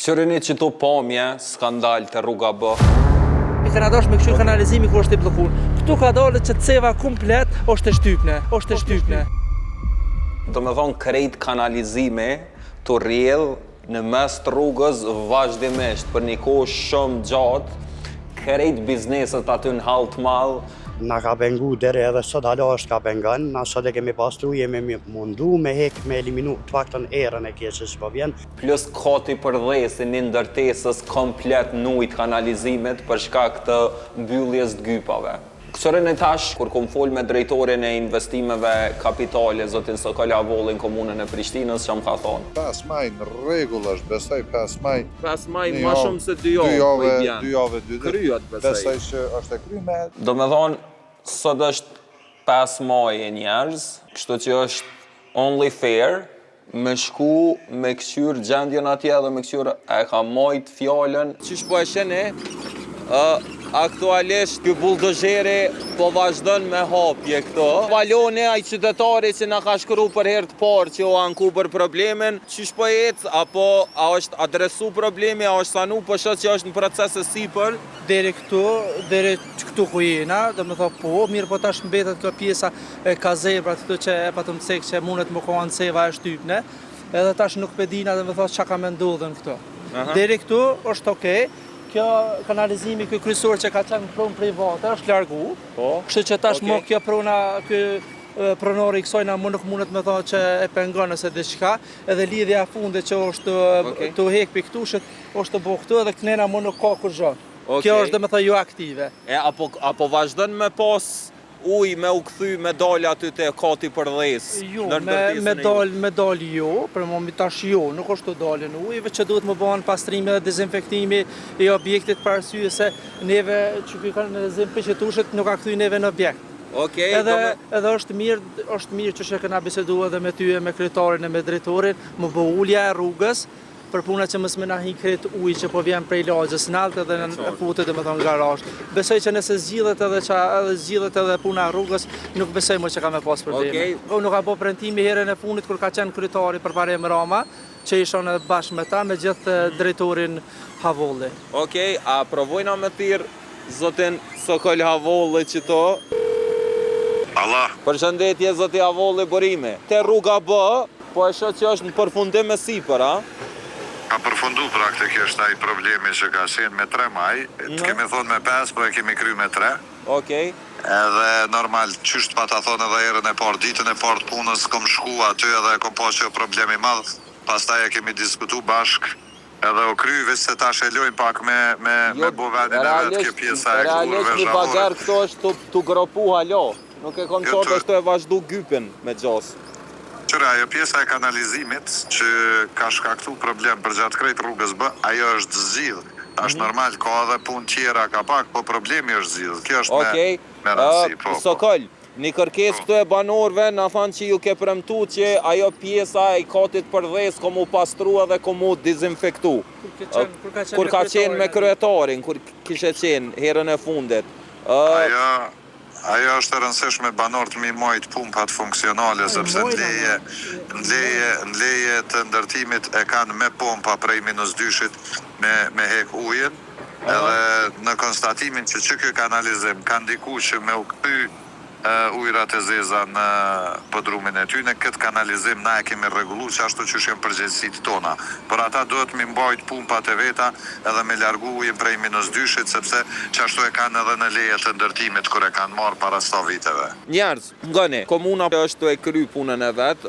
Qërini që to pamje, skandal të rruga bë. I kanë dash me kështu kanalizimi ku është i bllokuar. Këtu ka dalë që ceva komplet është e shtypne. Do me thonë krejt kanalizimi të rrjedh në mes të rrugës vazhdimisht për një kohë shumë gjatë, krejt bizneset aty në hall të madh. Na ka pengu deri edhe sot alo është ka pengon, na sot e kemi pastru, jemi mundu me hek me eliminu të paktën erën e keqe që po vjen. Plus kati përdhesin një ndërtesës komplet nujt kanalizimit për shkak të mbylljes të gypave. Kësërën e tash, kur kom fol me drejtorin e investimeve kapitale, zotin Sokol Havollin, komunën e Prishtinës, që më ka thonë. 5 maj në rregull është, besoj 5 maj. 5 maj ma shumë se 2 javë. 2 javë, 2 ditë. Kryet, Besoj që është e kryme. Do me thonë, sot është 5 maj e njerëz, kështu që është only fair, me shku, me këqyr gjendjen atje dhe me këqyr e ka mojt fjallën. Qysh po e shene, aktualisht ky buldozheri po vazhdon me hapje këto. Valone ai qytetari që na ka shkruar për herë të parë që u anku për problemin, qysh po ecë, apo a është adresu problemi, a është sanu, po shoh që është në proces e sipër. Deri këtu ku jena, do me thonë po, mirë po tash mbetet kjo pjesa e kazebrat këtu që e patëm cek që mundet më kohan ceva e shtypne, edhe tash nuk pedina dhe me thonë çka ka me ndodhen këtu. Deri këtu është okej. Kjo kanalizimi, kjo kryesor që ka qenë pronë private, është largu. Kështu që tash më kjo prona, kjo pronori i kësaj na nuk mundet me thonë që e pengon ose diçka, edhe lidhja e fundit që është të hek pi këtu, është të bëu këtu edhe kënena më nuk ka kurrë. Kjo është dhe me thonë jo aktive. Apo vazhdon me pas uj me u kthy me dal aty te kati përdhes. Jo, me dal jo, për moment tash jo, nuk është të dalën uj, veç që duhet më bëhen pastrimi dhe dezinfektimi i objektit për arsye se neve që kanë dezinfektueshët nuk ka kthy neve në objekt. Edhe është mirë që shë këna bisedu edhe me ty e me kryetarin e me drejtorin, më bë ulja e rrugës, për puna që mësme na hikret uj që po vjen prej lagjës naltë edhe në futet dhe me thonë garazh. Besoj që nëse zgjidhet edhe puna rrugës, nuk besoj më që ka me pas probleme. Nuk ka bo premtimi herën e fundit kur ka qenë kryetari për pare më Rama, që ishon edhe bashkë me ta, me gjithë drejtorin Havolli. A provojna me thirr zotin Sokol Havolli që to? Allah. Përshëndetje zoti Havolli Borime. Te rruga B, po e shoh që është në përfundim me sipër, a? Ka përfundu praktikisht ai problemi që ka qenë me 3 maj, të kemi thonë me 5, po e kemi kry me 3. Edhe normal, qysht pa ta thonë edhe erën e parë, ditën e parë të punës, kom shku aty edhe kom pa që problemi madh, pastaj e kemi diskutu bashk, edhe o kry, veç se tash e lojnë pak me bo vendin e vetë, kjo pjesa e kurve zhavore. Një bagar këto është të gropu halo, nuk e kom qort është të e vazhdu gypin me gjasë. Qëra, ajo pjesa e kanalizimit që ka shkaktu problem për gjatë krejt rrugës B, ajo është zgjidh. Është normal, ka edhe punë tjera ka pak, po problemi është zgjidh. Kjo është me rëndësi. Sokol, një kërkesë këtu e banorëve na thanë që ju ke premtu që ajo pjesa e katit përdhes komu pastru edhe komu dezinfektu. Kur ka qenë me kryetarin, kur kishe qenë herën e fundit. Ajo është e rëndësishme banorët mi mojt pumpat funksionale, sepse në leje të ndërtimit e kanë me pompa prej -2-shit me hek ujin, edhe në konstatimin që kjo kanalizim ka ndiku që me u kthy ujrat e zeza në podrumin e tyne, këtë kanalizim na e kemi rregullu që ashtu që shenë përgjegjësit tona. Por ata duhet mi mbajt pumpat e veta edhe me largu ujin prej -2-shit, sepse që ashtu e kanë edhe në leje të ndërtimit kër e kanë marë para 100 viteve. Njerëz, ngani, komuna është të e kry punën e vetë,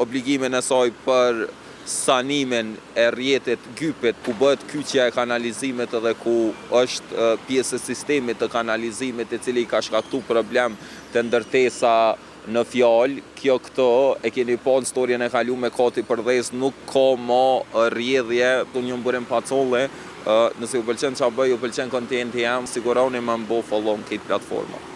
obligimin e saj për sanimin e rjetit gypit, ku bëhet kyçja e kanalizimit edhe ku është pjesë e sistemit të kanalizimit i cili ka shkaktu problem të ndërtesa në fjalë. Kjo këto e keni pa në storjen e kalu me kati përdhes, nuk ka ma rjedhje, të një mburim pacolle, nëse ju pëlqen qa bëj, ju pëlqen kontenti jam, siguroni më mbo follow në këtë platforma.